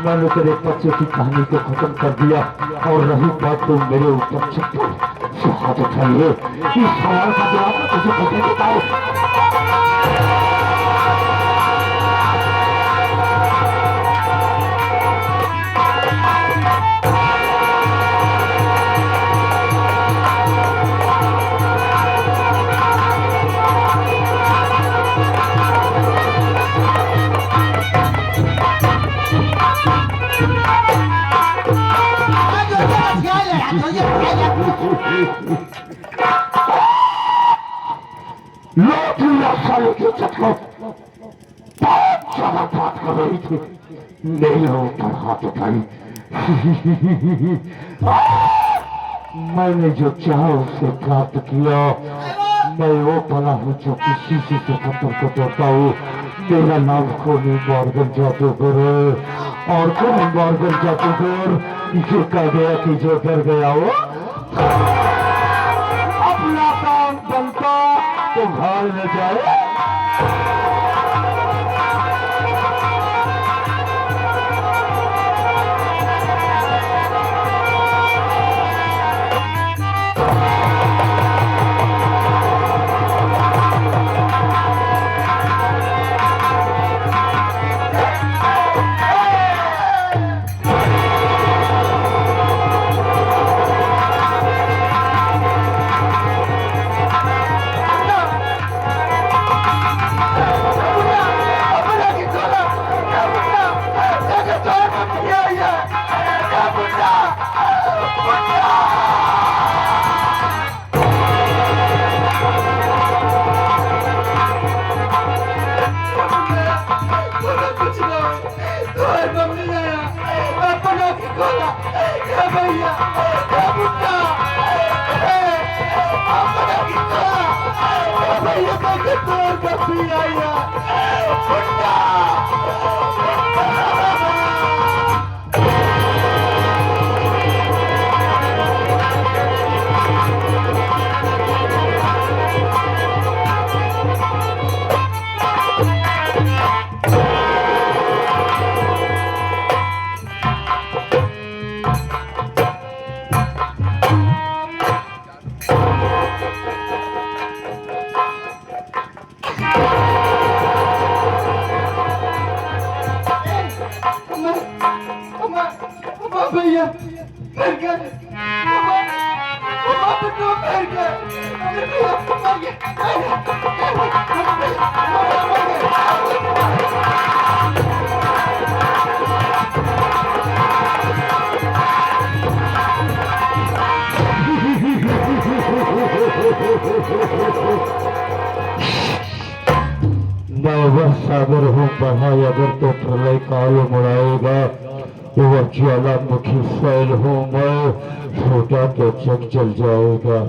मैंने तेरे बच्चे की कहानी को खत्म कर दिया। और रही बात तो मेरे ऊपर छुट्टी हाथ उठाइए, इस सवाल का जवाब मैं तुझे खुद ही देता हूँ। साले के चक्कर बहुत ज्यादा बात कर रही थी, मेरे ऊपर हाथ उठाई। मैंने जो चाहा उसे प्राप्त किया। मैं वो भला हूँ जो किसी से पत्थर को तोड़ता हूँ। मेरा नाम खोनी मॉर्गन जादूगर है। और खोनी मॉर्गन जादूगर ये कह गया कि जो कर गया वो अपना काम बनता तो भाग न जाए। मैं वह सागर हूँ बढ़ाई अगर तो प्रलय काल मुड़ाएगा। वह ज्वालामुखी फैल हूँ मैं, छोटा तो जग जल जाएगा।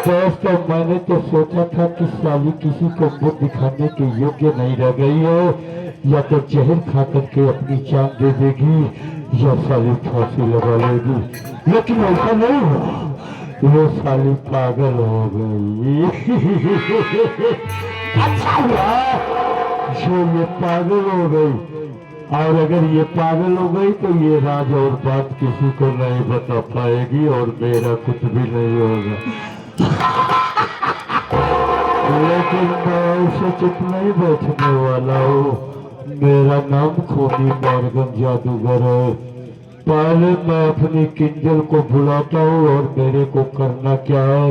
दोस्तों मैंने तो सोचा था कि साली किसी को मुख दिखाने के योग्य नहीं रह गई है, या तो जहर खा करके अपनी जान दे देगी या साली फांसी लगा लेगी। लेकिन ऐसा नहीं हुआ, वो साली पागल हो गई। अच्छा हुआ जो ये पागल हो गई। और अगर ये पागल हो गई तो ये राज और बात किसी को नहीं बता पाएगी और मेरा कुछ भी नहीं होगा। लेकिन मैं उसे चुप नहीं बैठने वाला हूँ। मेरा नाम खोनी मॉर्गन जादूगर है। पहले मैं अपनी किंजल को बुलाता हूँ और मेरे को करना क्या है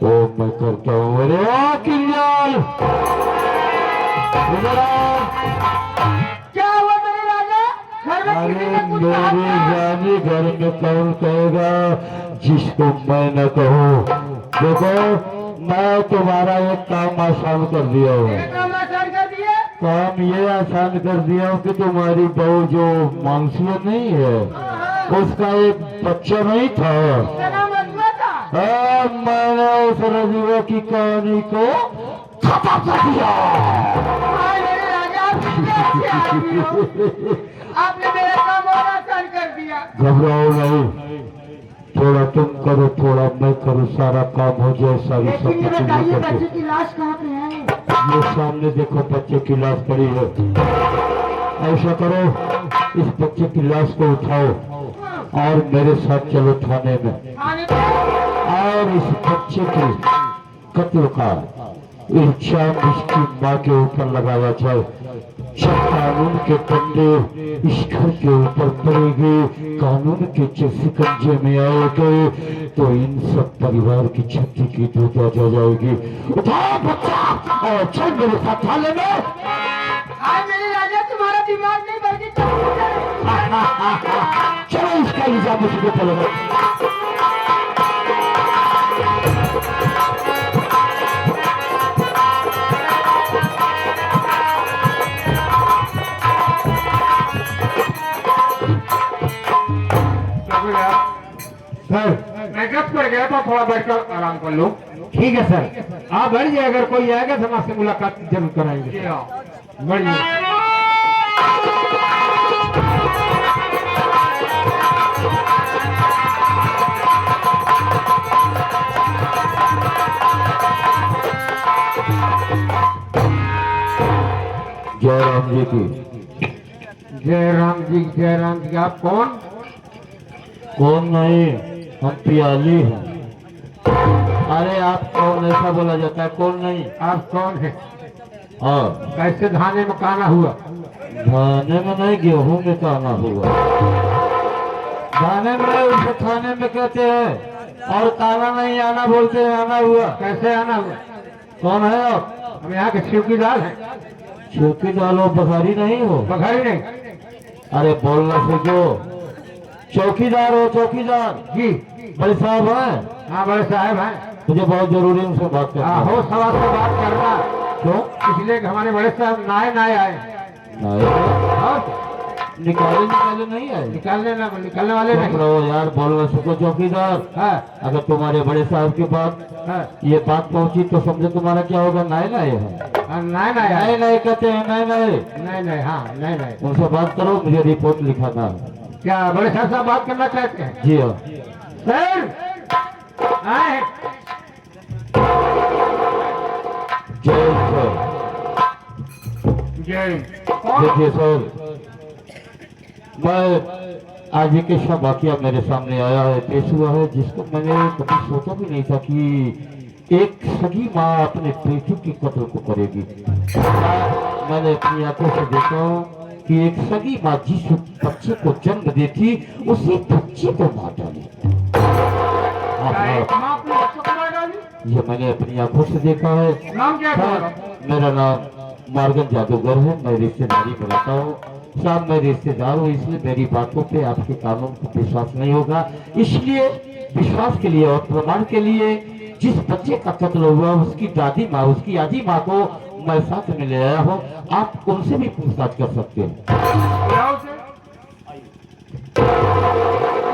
वो मैं करता हूँ। अरे वाह किंजल, क्या हुआ मेरे राजा? घर में अरे किसी ने कुछ मेरे कहा? रानी घर में कौन कहेगा जिसको मैं न कहूँ। देखो मैं तुम्हारा एक काम आसान कर दिया हूँ। ये काम आसान कर दिए? काम ये आसान कर दिया हूँ कि तुम्हारी बहू जो मानसिया नहीं है उसका एक बच्चा नहीं था। उसका नाम अजमा था। मैंने उस रजीवा की कहानी को खत्म कर दिया। हाँ मेरे राजा, आप कितने अच्छे आदमी हो। आपने मेरा काम और आसान कर दिया। घबराओ नहीं, थोड़ा तुम करो थोड़ा मैं करूँ, सारा काम हो जाए। सारी लेकिन ये सब बताइए करके बच्चे की लाश कहाँ पे है? ये सामने देखो बच्चे की लाश पड़ी है। ऐसा करो इस बच्चे की लाश को उठाओ और मेरे साथ चलो थाने में, खाने पे और इस बच्चे के कत्ल का इल्जाम इसकी माँ के ऊपर लगाया जाए। जब कानून के डंडे इस घर के ऊपर पड़ेंगे, कानून के शिकंजे में आएंगे, तो इन सब परिवार की छत्ती की दूधा जा जाएगी। उठाओ बच्चा और चल मेरे साथ थाने में। आज मेरे राजा तुम्हारा दिमाग नहीं बल्कि चलो इसका इल्जाम मुझे पड़ेगा। सर मैं गप कर गया तो थोड़ा बैठकर आराम कर लो। ठीक है सर, आप बैठ जाइए, अगर कोई आएगा तो हम आपसे मुलाकात जरूर कराएंगे। बढ़िए। जयराम जी की जयराम जी, जयराम जी, आप कौन? कौन नहीं, हम पियाली हैं। अरे आप कौन, ऐसा बोला जाता है, कौन नहीं। आप कौन है? हाँ, कैसे धाने में काना हुआ? धाने में नहीं, गेहूं में काना हुआ। धाने में उसे खाने में कहते हैं, और काना नहीं आना बोलते हैं, आना हुआ। कैसे आना हुआ? कौन है आप? हम यहाँ के चौकीदार हैं। चौकीदार हो, बखारी नहीं हो। बघारी नहीं अरे बोलना सीखो, चौकीदार हो, चौकीदार जी। बड़े साहब हैं। हाँ बड़े साहब हैं। मुझे बहुत जरूरी उनसे बात करना है। हो सवा से बात करना, क्यों? इसलिए कि हमारे बड़े साहब नाए नाए आए। नहीं, और निकाले नहीं आए। निकलने वाले चुप नहीं। रहो यार, बोलना सीखो चौकीदार। हाँ अगर तुम्हारे बड़े साहब के पास हाँ ये बात पहुंची तो समझो तुम्हारा क्या होगा। नए नए है, नाए नाए आए। नए कहते हैं, नए नहीं नहीं, हाँ नहीं नहीं। उनसे बात करो, मुझे रिपोर्ट लिखाना है। क्या बड़े साहब बात करना चाहते हैं? जी हाँ। सर आए। जय सर। जय। देखिए सर, मैं आज एक ऐसा वाकया मेरे सामने आया है, पेश हुआ है, जिसको मैंने कभी सोचा भी नहीं था कि एक सगी माँ अपने बेटी के कत्ल को करेगी। मैंने अपनी आंखों से देखा हूँ कि एक सगी माँ जिस बच्चे को जन्म देती, उसी बच्चे को मार डाली। ये मैंने अपनी आंखों से देखा है। नाम क्या है? मेरा नाम मार्गन जादूगर है, मैं रिश्तेदारी बनाता हूँ। साहब मैं रिश्तेदार हूँ, इसलिए मेरी बातों पे आपके कानून को विश्वास नहीं होगा। इसलिए विश्वास के लिए और प्रमाण के लिए जिस बच्चे का कत्ल हुआ उसकी दादी माँ, उसकी आजी माँ को मैं साथ में ले आया हूँ। आप उनसे भी पूछताछ कर सकते हैं।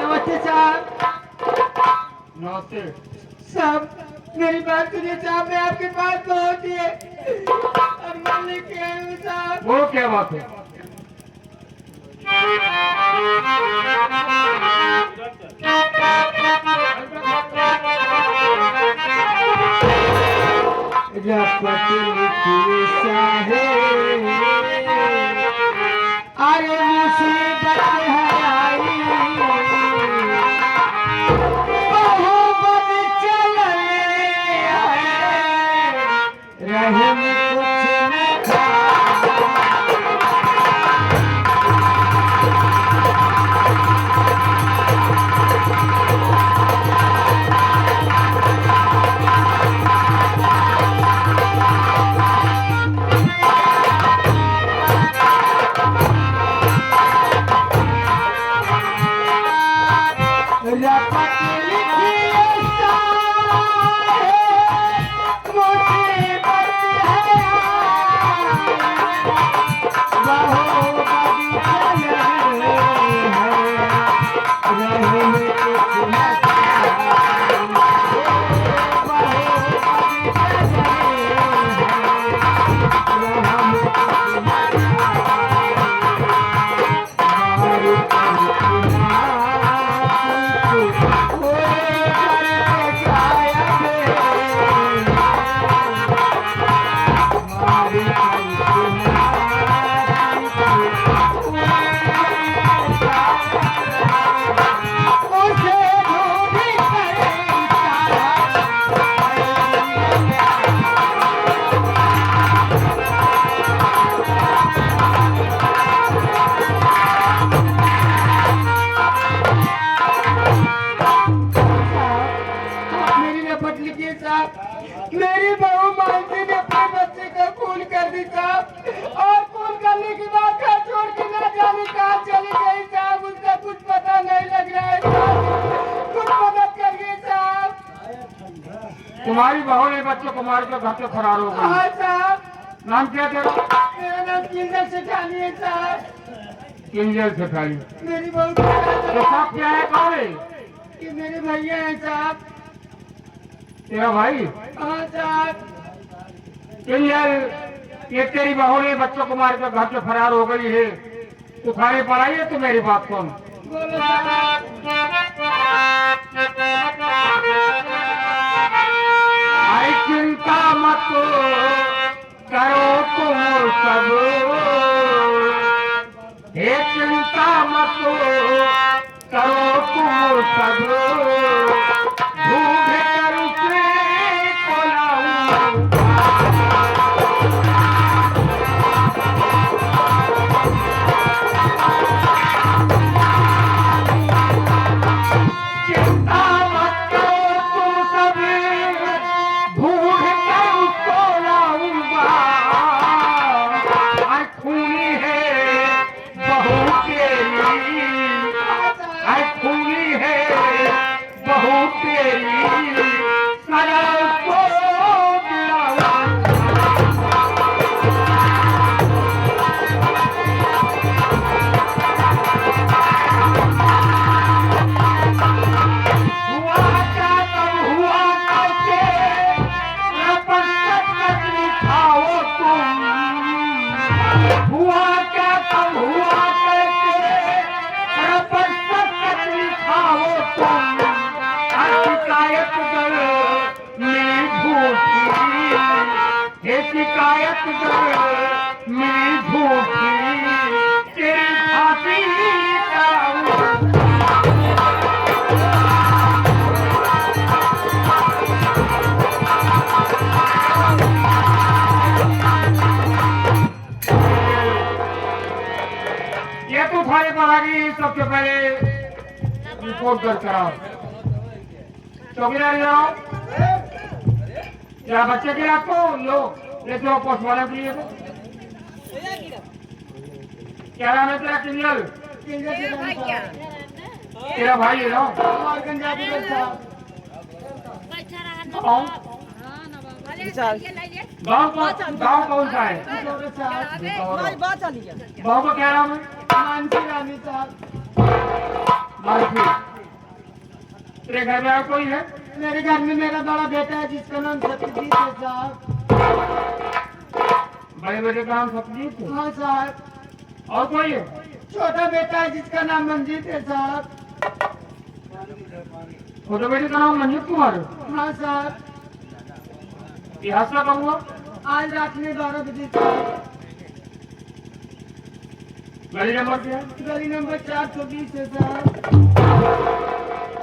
नमस्ते साहब। नमस्ते। साहब मेरी बात सुनिए साहब, मैं आपके पास पहुंची है और मैं लेके आई हूँ साहब। वो क्या बात है? अरे मुसीबत है आई, बहुबद चल रहम कुछ न था। Oh साहब मेरी बहू मानसी ने अपने बच्चे को खून कर दी साहब और खून करने के बाद घर छोड़ के ना जाने कहाँ चली गई साहब उसका कुछ पता नहीं लग रहा है साहब कुछ मदद करिए साहब। तुम्हारी बहू ने बच्चे को मार कर घर से फरार हो गई। हाँ साहब। नाम क्या तेरा? मेरा नाम किंजल सेठानी है साहब। किंजल सेठानी। मेरी बहू तो सब क्या है, कौन है? कि मेरे भैया हैं साहब। तेरा भाई? हाँ साहब। किंजल, ये तेरी बहू ने बच्चों को मार कर घर से फरार हो गई है, तू थाने पर आई है तो मेरी बात सुन। बोलो साहब। आई चिंता मत करो तुम सब, हे चिंता मत करो तुम सब, ढूंढ कर उसे को लाऊं। चिंता मत करो तुम सब, ढूंढ कर उसको लाऊंगा। आई खूनी है बहू तेरी, आई खूनी है बहू तेरी, सजा उसको दिलाऊंगा। हुआ क्या तब हुआ कैसे, रपट लिखाओ तुम। हुआ क्या तब हुआ कैसे, रपट लिखाओ तुम। शिकायत दर मिली झूठी, ये शिकायत दर मिली झूठी, तेरी फांसी कराऊं। ये तो थाने पर आ गई, सबसे पहले रिपोर्ट दर्ज कराओ। चौकीदार जाओ, या बच्चे के रात को लो ले चलो पोस्टमार्टम के लिए। क्या नाम है तेरा? किंजल। किंजल सेठानी साहब। तेरा भाई है ना? और गंजापुर है साहब। गाँव कौन सा है? किशोर साहब। बहू को क्या नाम है? मानसी रानी साहब। मानसी। तेरे घर में और कोई है? मेरे घर में मेरा बड़ा बेटा है जिसका नाम सत्यजीत है साहब। बड़े बेटे का नाम सत्यजीत है? हाँ साहब। और कोई है? छोटा बेटा है जिसका नाम मंजीत है साहब। छोटे बेटे का नाम मंजीत कुमार है? हाँ साहब। ये हादसा कब हुआ? आज रात में 12 बजे साहब। गली नंबर क्या है? गली नंबर 420 है साहब।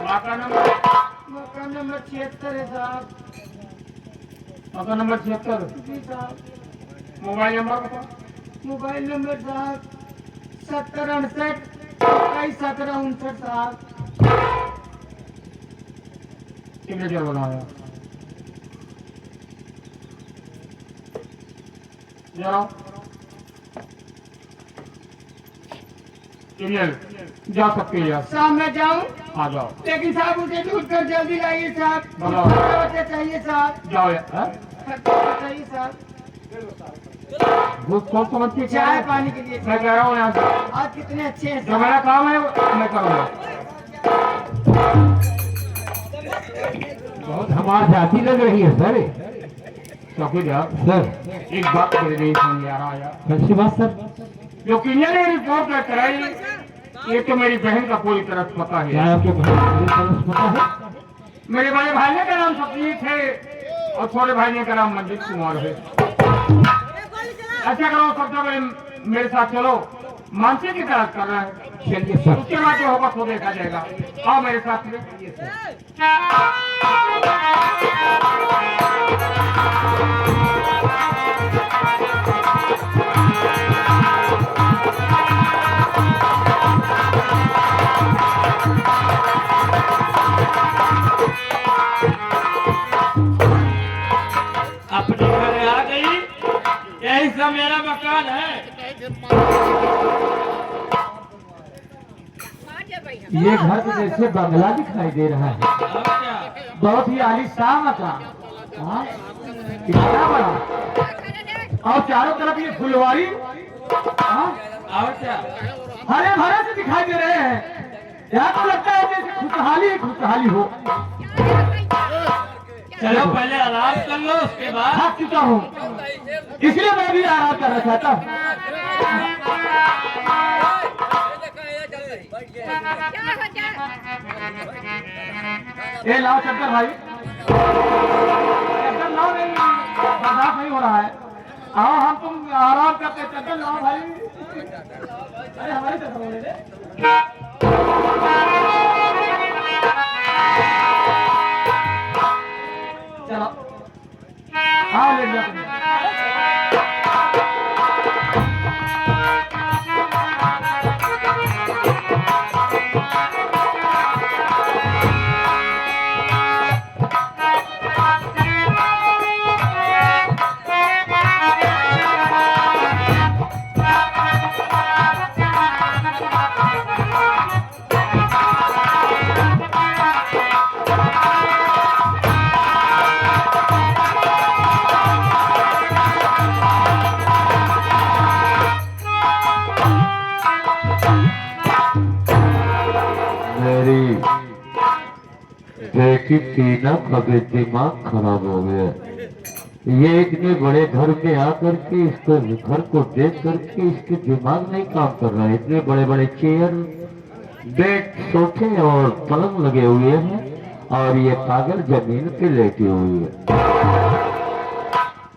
मकान नंबर? मकान नंबर 76 है साहब। मकान नंबर 76। जी साहब। मोबाइल नंबर बताओ। मोबाइल नंबर साहब 70 68 21 17 59 साहब। सिग्नेचर बनाया जाओ। जा सकते हैं यार। साहब मैं जाऊं? आ जाओ। लेकिन साहब उसे ढूंढ कर जल्दी लाइए साहब। बताओ। खर्चा चाहिए साहब। जाओ यार। हाँ? खर्चा चाहिए साहब। घूस कौन समझ के चाय पानी के लिए मैं कह रहा हूँ यहाँ से आप कितने अच्छे हैं जो साहब। मेरा काम है मैं करूँगा। बहुत हमारी जाति लग रही है सर। चौकीदार सर एक बात मेरे नहीं समझ में आ रहा यार। कैसी बात सर? जो किंजल ने रिपोर्ट कर कराई, ये तो मेरी बहन का पूरी तरह पता क्या है। आपके भाई को पता है? मेरे बड़े भाई का नाम सत्यजीत है और छोटे भाई का नाम मंजीत कुमार है। ऐसा करो, सबसे पहले मेरे साथ चलो, मानसी की तलाश करना है। चलिए सर। उसके बाद जो होगा तो देखा जाएगा। आओ मेरे साथ में। मकान है। ये घर तो जैसे बंगला दिखाई दे रहा है, और क्या? बहुत ही आलीशान मकान। हाँ, कितना बड़ा, और चारों तरफ ये फुलवारी, हाँ, और क्या? हरे भरे से दिखाई दे रहे हैं। यहाँ तो लगता है जैसे खुशहाली ही खुशहाली हो। चलो पहले आराम कर लो, उसके बाद। थक चुका हूँ, इसलिए मैं भी आराम करना चाहता हूँ। ये लाओ चक्कर भाई, चक्कर लाओ, नहीं बर्दाश्त नहीं हो रहा है। आओ हम तुम आराम करते, चक्कर लाओ भाई। अरे हमारी चक्कर ले ले। चलो आओ ले जाओ। मेरी बेटी टीना का भी दिमाग खराब हो गया। ये इतने बड़े घर में आकर के इसको घर को देख करके इसके दिमाग नहीं काम कर रहा है। इतने बड़े बड़े चेयर, बेड, सोफे और पलंग लगे हुए हैं और ये पागल जमीन पे लेटी हुई है।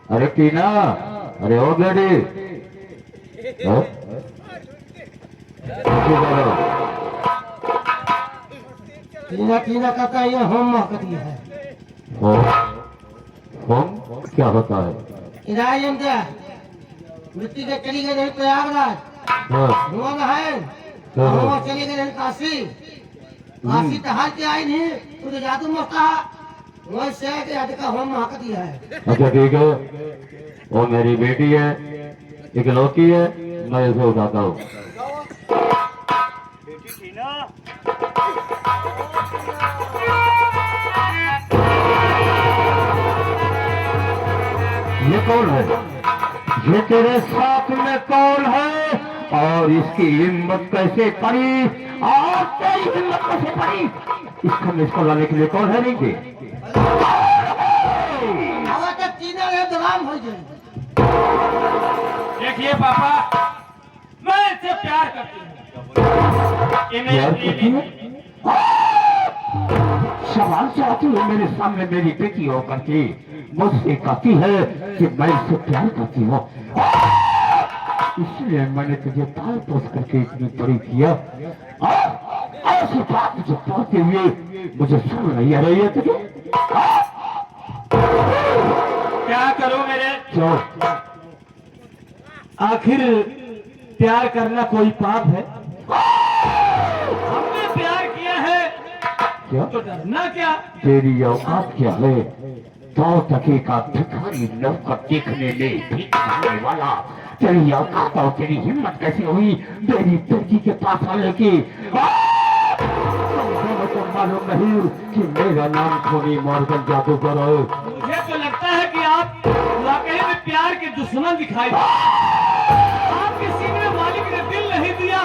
अरे टीना, अरे ओ बेटी, हाँ? टीना टीना काका ये होम महकती है। होम क्या होता है? इरायम क्या मिट्टी के चली गई नहीं प्रयागराज, हाँ, हुआ है वहाँ चली गई नहीं काशी, काशी टहल के आई नहीं तो जादू मस्ता वही से के आज का होम महकती है। अच्छा ठीक है, वो मेरी बेटी है, इकलौती है, मैं इसे उठाता हूँ। ये कौन है? ये तेरे साथ में कौन है और इसकी हिम्मत कैसे पड़ी और तेरी हिम्मत कैसे पड़ी? इसको लाने के लिए कौन है? नहीं के देखिए पापा, मैं इससे प्यार करती हूँ। ये प्यार मेरी करती है? सवाल से आती है मेरे सामने मेरी बेटी होकर के मुझसे कहती है कि मैं इससे प्यार करती हूँ, इसलिए मैंने तुझे पाल पोस करके इतनी बड़ी किया। ऐसी बात मुझे पढ़ते हुए मुझे सुन रही है तुझे? क्या करूँ मेरे? क्यों? आखिर प्यार करना कोई पाप है? हमने प्यार किया है क्या? तो डरना क्या? तेरी औकात क्या है? 100 टके का भिखारी नौकर देखने में भीख मांगने वाला, तेरी औकात और तेरी हिम्मत कैसे हुई मेरी बेटी के पास आने की? तुमको मालूम नहीं कि मेरा नाम थोड़ी मॉर्गन जादूगर है। मुझे तो लगता है कि आप वाकई में प्यार के दुश्मन दिखाई दे। आपके सीने मालिक ने दिल नहीं दिया,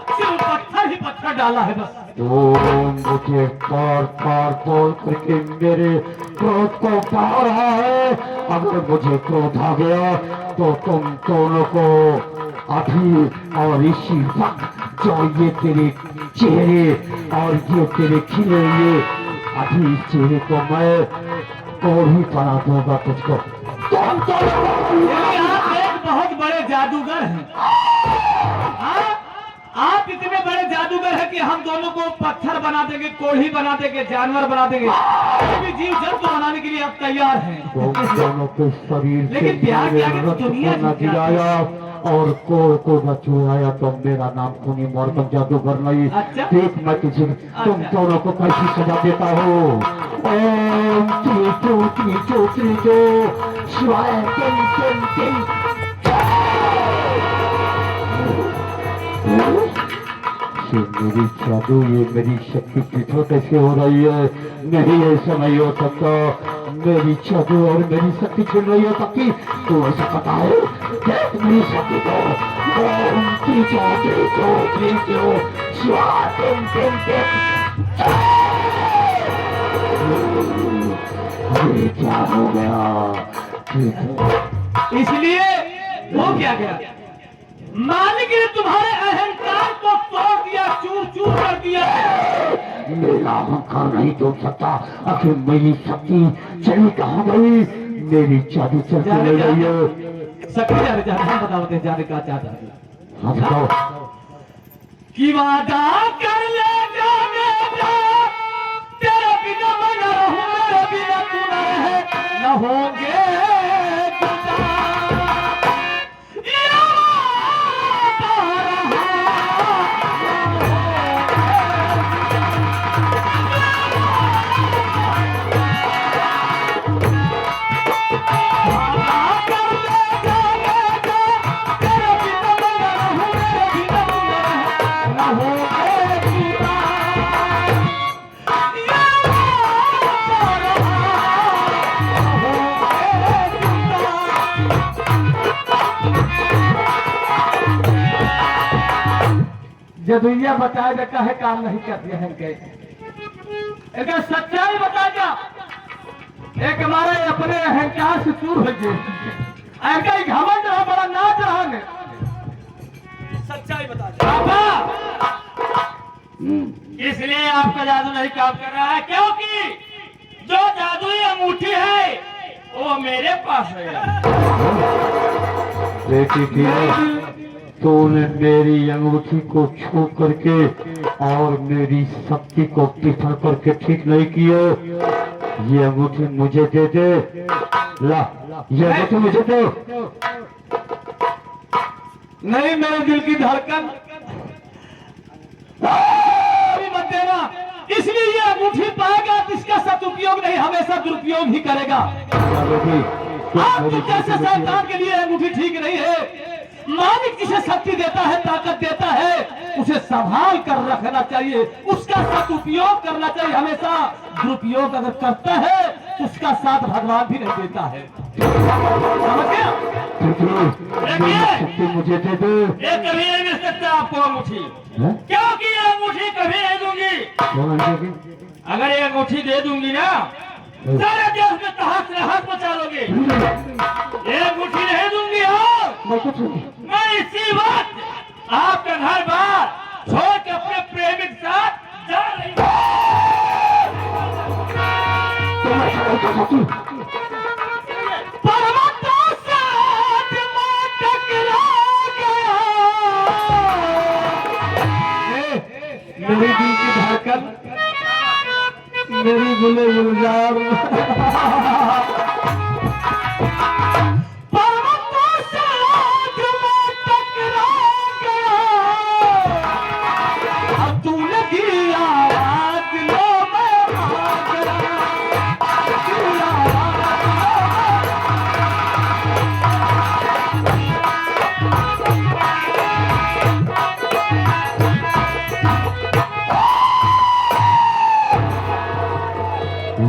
सिर्फ पत्थर ही पत्थर डाला है बस। तो मुझे पार पार तोड़ करके मेरे क्रोध को पा रहा है। अगर मुझे क्रोध आ गया तो तुम दोनों को अभी और इसी वक्त जो ये तेरे चेहरे और ये तेरे खिले हुए अभी इस चेहरे को मैं कोढ़ी बना दूंगा तुझको। तुम यानी आप एक बहुत बड़े जादूगर हैं। हाँ? आप इतने बड़े जादूगर हैं कि हम दोनों को पत्थर बना देंगे, कोढ़ी बना देंगे, जानवर बना देंगे, भी जीव जंतु बनाने के लिए आप तैयार हैं। दोनों के शरीर लेकिन प्यार के आगे तो दुनिया न गिराया और कोड़ को न छुड़ाया तो मेरा नाम खूनी मॉर्गन जादूगर नहीं। अच्छा? देख मैं तुझे तुम दोनों को कैसी सजा देता हूँ। ओम त्रिचो शिवाय टिम टिम टिम। ये मेरी जादू, ये मेरी शक्ति पीछे कैसे हो रही है? नहीं, ऐसा नहीं हो सकता। मेरी जादू और मेरी शक्ति छिड़ रही हो सकती, तो ऐसा पता है? देख मेरी शक्ति को। ओम त्रिजो त्रिजो त्रिजो स्वाहा टिम टिम टिम। ये क्या हो गया? इसलिए वो क्या गया, मालिक ने तुम्हारे अहंकार को तोड़ दिया, चूर चूर कर दिया। मेरा अहंकार नहीं तोड़ सकता। आखिर मेरी शक्ति चली कहाँ गई? मेरी जादू चलती नहीं रही है। शक्ति जा हम बताते जाने का चाहता है। हाँ बताओ। कि वादा कर ले जाने जा, तेरे बिना मैं न रहूं, मेरे बिना तू न रहे, न होंगे जुदा। ये वादा जदुइया बताए देता है काम नहीं करते हैं कैसे। एक सच्चाई बता क्या, एक हमारे अपने अहंकार से दूर हो गए, ऐसा ही घमंड रहा, बड़ा नाच रहा है। सच्चाई बता पापा, इसलिए आपका जादू नहीं काम कर रहा है, क्योंकि जो जादुई अंगूठी है वो मेरे पास है। बेटी तूने मेरी अंगूठी को छू करके और मेरी शक्ति को पिछड़ करके ठीक नहीं किया। ये अंगूठी मुझे दे दे। ला, ये अंगूठी मुझे दे। नहीं, मेरे दिल की धड़कन मत देना। इसलिए ये अंगूठी पाएगा तो इसका सदुपयोग नहीं, हमेशा दुरुपयोग ही करेगा। आप तो जैसे शैतान के लिए अंगूठी ठीक नहीं है। मालिक जिसे शक्ति देता है, ताकत देता है, उसे संभाल कर रखना चाहिए, उसका सदुपयोग करना चाहिए हमेशा। दुरुपयोग अगर करता है तो उसका साथ भगवान भी नहीं देता है। समझ गया? शक्ति मुझे दे दो। ये कभी नहीं मिल सकता आपको अंगूठी, क्योंकि ये अंगूठी कभी नहीं दूंगी। अगर ये अंगूठी दे दूंगी ना, सारे देश में तहस नहस मचा लोगे। ये अंगूठी नहीं दूंगी। मैं इसी वक्त आपका घर बार छोड़ के अपने प्रेमी के साथ जा रही हूँ। पर्वतों से आसमां टकरा गया। मेरी दिल की धड़कन, मेरी गुले गुलजार, पर्वतों से आसमां टकरा गया। अब तूने दिया दिलों में आगरा, दिया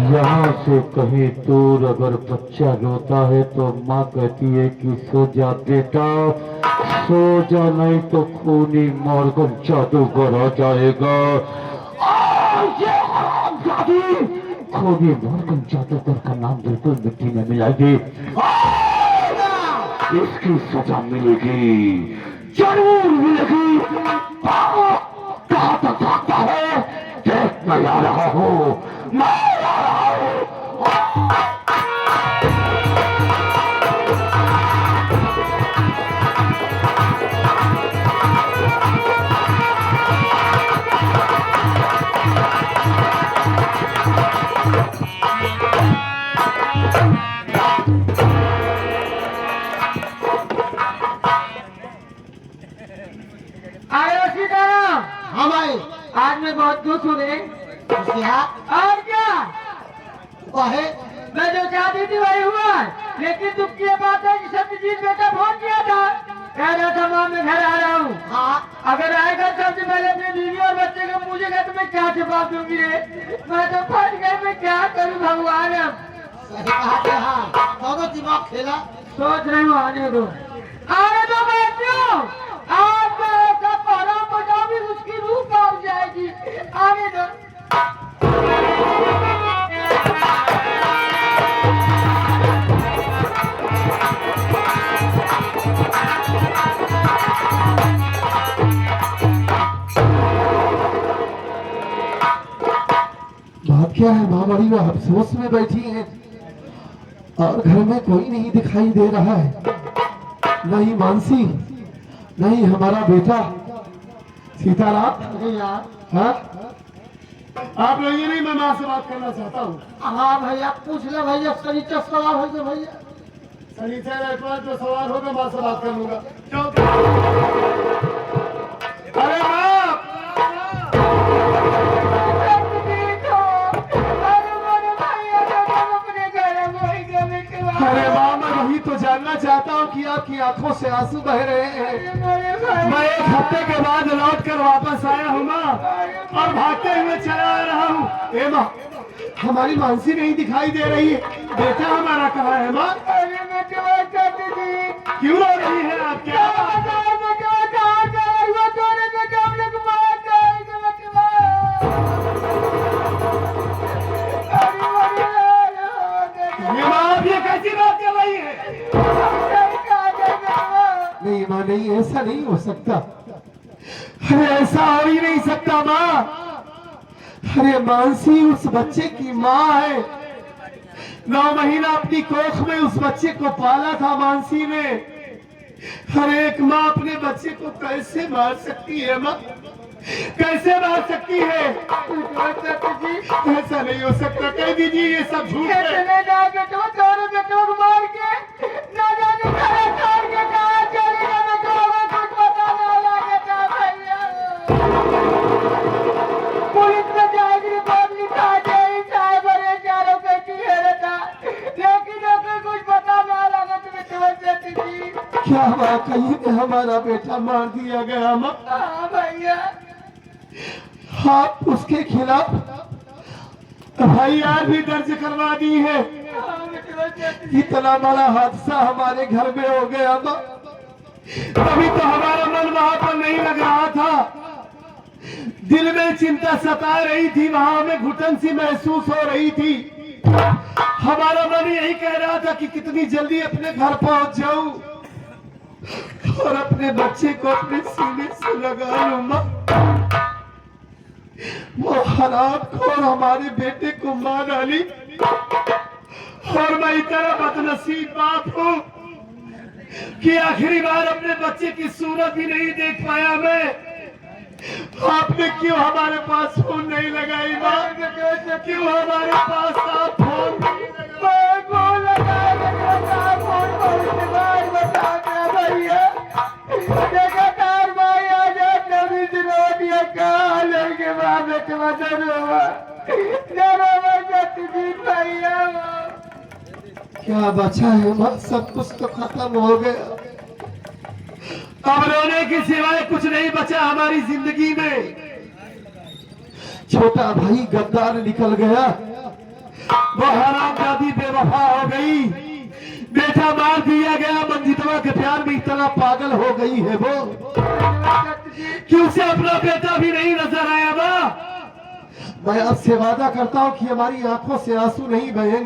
यहाँ से कहीं दूर अगर बच्चा रोता है तो माँ कहती है कि सो जा बेटा, सो जा, नहीं तो खूनी मॉर्गन जादूगर आ जाएगा। खूनी मॉर्गन जादूगर का नाम बिल्कुल मिट्टी में मिलाएगी। इसकी सजा मिलेगी, जरूर मिलेगी। कहाँ तक भागता है? देख मैं आ रहा हूँ, मैं आ रहा हूँ। हाँ भाई, आज मैं बहुत खुश हूँ रे। और क्या कहे मैं जो चाहती थी वही हुआ, लेकिन दुख की बात है कि सत्यजीत बेटा फोन किया था कह रहा था माँ मैं घर आ रहा हूँ। हाँ अगर आएगा सबसे पहले अपनी बीवी और बच्चे को पूछेगा तो मैं क्या जवाब दूंगी रे? मैं तो फंस गई, मैं क्या करूँ भगवान अब। सही कहा कि हाँ दोनों दिमाग खेला। सोच रही हूँ आने दो बच्चों, आज मैं ऐसा पहरा बजा भी उसकी रूह कांप जाएगी। आने दो। बात क्या है माँ? बड़ी वो अफसोस में बैठी हैं और घर में कोई नहीं दिखाई दे रहा है, नहीं मानसी, नहीं हमारा बेटा सीताराम। अरे यार हाँ आप लोग ये नहीं, मैं माँ से बात करना चाहता हूँ। हाँ भैया पूछ ले भैया, शरीर सवार हो गए भैया। सनीचर एतवार जो सवार होगा माँ से बात कर लूंगा। अरे माँ, अरे माँ, मैं वही तो जानना चाहता हूँ कि आपकी आंखों से आंसू बह रहे हैं। मैं 1 हफ्ते के बाद लौट कर वापस आया हूँ माँ, और भागते हुए चला आ रहा हूँ। ए माँ, हमारी मानसी नहीं दिखाई दे रही है। बेटा हमारा कहाँ है माँ? क्यों रो रही है आप? क्या ये माँ, आप ये कैसी बात कर रही है? नहीं माँ, नहीं, ऐसा नहीं हो सकता। अरे ऐसा हो ही नहीं सकता माँ। अरे मानसी उस बच्चे की माँ है। 9 महीना अपनी कोख में उस बच्चे को पाला था मानसी ने। हर एक माँ अपने बच्चे को कैसे मार सकती है माँ? कैसे मार सकती है? ऐसा नहीं हो सकता। कह दीजिए ये सब झूठ है। पुलिस में जाएगी, रिपोर्ट लिखा जाएगी, चाहे बड़े चारों के लेकिन अगर कुछ पता ना लगा तो मैं समझ सकती थी। क्या वाकई में हमारा बेटा मार दिया गया माँ? हाँ भैया। आप उसके खिलाफ FIR भी दर्ज करवा दी है। इतना बड़ा हादसा हमारे घर में हो गया माँ। तभी तो हमारा मन वहां पर नहीं लग रहा था। दिल में चिंता सता रही थी, वहां हमें घुटन सी महसूस हो रही थी। हमारा मन यही कह रहा था कि कितनी जल्दी अपने घर पहुंच जाऊं और अपने बच्चे को अपने सीने से लगा लूं मां। वो हरामखोर हमारे बेटे को मार डाली, और मैं इतना बदनसीब बाप हूं कि आखिरी बार अपने बच्चे की सूरत भी नहीं देख पाया मैं। आपने क्यों हमारे पास फोन नहीं लगाई माँ? क्यों हमारे पास आप फोन नहीं क्या बचा है माँ? सब कुछ तो खत्म हो गया। अब रोने के सिवाय कुछ नहीं बचा हमारी जिंदगी में। छोटा भाई गद्दार निकल गया, वो हरामजादी बेवफा हो गई, बेटा मार दिया गया। मंजितवा के प्यार में इतना पागल हो गई है वो कि उसे अपना बेटा भी नहीं नजर आया माँ। मैं आपसे वादा करता हूँ कि हमारी आंखों से आंसू नहीं बहेंगे।